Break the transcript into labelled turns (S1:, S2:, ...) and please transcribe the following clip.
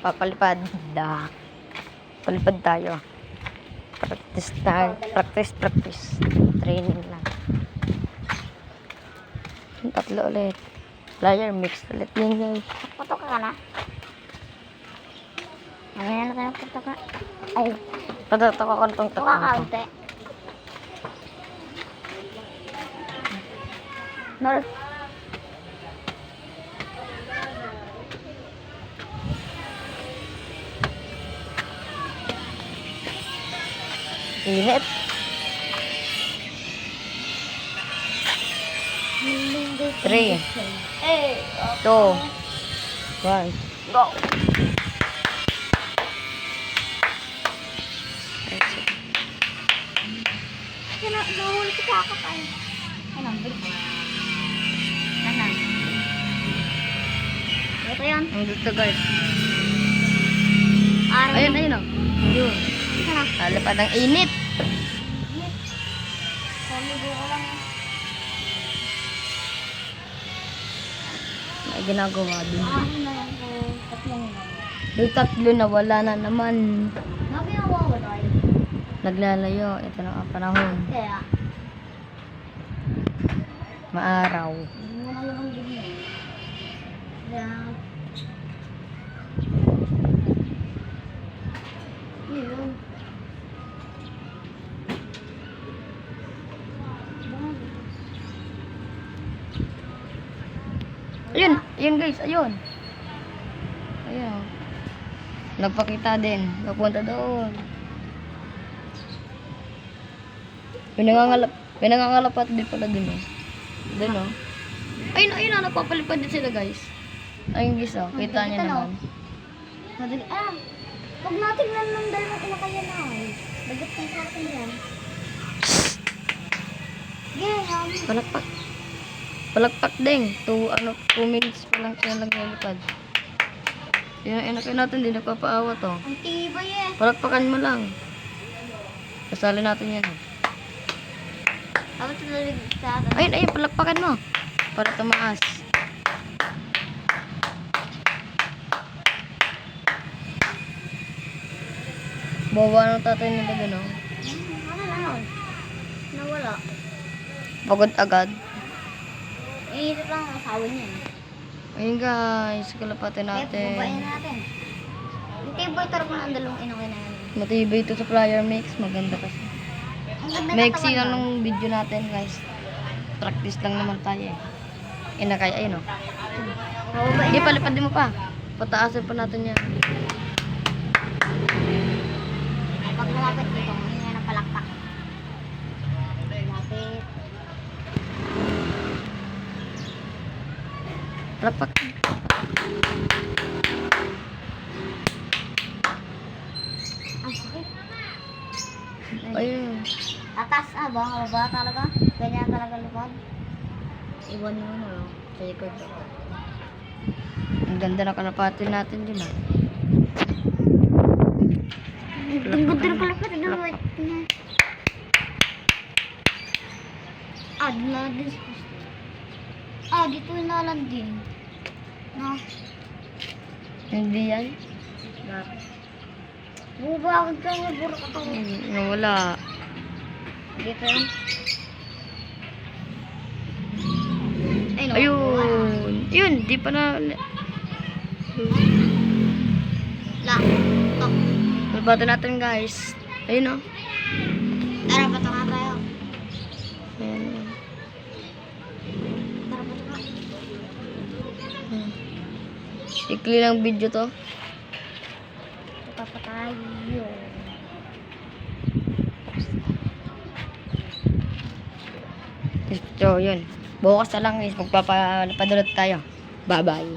S1: Papalipad. Palipad tayo. Practice tayo. Practice. Training lang. Tatlo ulit. Flyer mix ulit yun guys.
S2: Puto ka na. Mamaya na tayo puto ka. Ay,
S1: Patatok ako nitong
S2: puto ka
S1: tatlo.
S2: kaunti. Nol.
S1: Init. Three.
S2: Eh,
S1: 2 1
S2: go. Nahuli si kakap ay. Ano, bilis. Ano? Ito yan.
S1: Ang dito guys.
S2: Araw.
S1: Ayun o. Yun.
S2: Ano?
S1: Palipad ang init.
S2: Pamigo ko lang.
S1: May ginagawa din.
S2: Ano na yan po? Tatlong na.
S1: Yung tatlo na wala na naman.
S2: Nabi ang wawa tayo.
S1: Naglalayo. Ito na ang panahon.
S2: Kaya.
S1: Maaraw.
S2: Hindi mo na yung ganyan. Kaya. Yun.
S1: Ayun guys, ayun. Ayun. Nagpakita din. Napunta doon. Pinangangalapat din pala dun eh. Dun oh. Ayun, napapalipad din sila guys. Ayun guys oh, kita niyo naman.
S2: Madali. Pag natin lang ng dalawa kinakaya na ay. Dagat kayo sa akin dyan. Yeah,
S1: Palakpak din. 2 minutes pa lang siya naglalipad. Inakay natin, di nagpapaawa to.
S2: ang tibay eh.
S1: Palakpakan mo lang. Kasali natin yan.
S2: Dapat talalig sa akin.
S1: Ayun, palakpakan mo. Para tumaas. Bawa ng tatay nila gano'n.
S2: Ano na nun? Nawala.
S1: Pagod agad.
S2: Iisip lang ang asawa niya.
S1: Ayun guys, kalapatin
S2: Kaya
S1: natin.
S2: pubabain natin. Ang tibay talaga ng dalawang inakay na yan.
S1: Matibay ito sa flyer mix. Maganda kasi.
S2: Ang ganda na
S1: Maiksi
S2: tawag
S1: lang
S2: nun.
S1: ng video natin guys. Practice lang naman tayo eh. Inakay, ayun o.
S2: Pababain
S1: Hindi,
S2: natin.
S1: palipad din mo pa. Pataasin pa natin yan.
S2: Pag lumapit dito, hindi nga ng palakpak. Lapit.
S1: Palakpak.
S2: Ang sakit.
S1: Ayun.
S2: Atas baba talaga. Ganyan talaga lipad.
S1: Iwan mo na. Sa record ako. Ang ganda na kalapatin natin din ah.
S2: Ang ganda ng palakpak. Na din. Dito yung nalandin. No.
S1: Hindi yan.
S2: Bubakad ka nga, buro ka to.
S1: Wala.
S2: Dito yun. Ay, no.
S1: Ayun. Yun, di pa na.
S2: La. Tok.
S1: Labatin natin guys. Ayun oh.
S2: Tara, pato nga tayo.
S1: Ayan.
S2: Tara, pato nga.
S1: Ikli lang video to.
S2: Pato tayo.
S1: So, yun. Bukas na lang guys. Magpapadulot tayo. Bye-bye.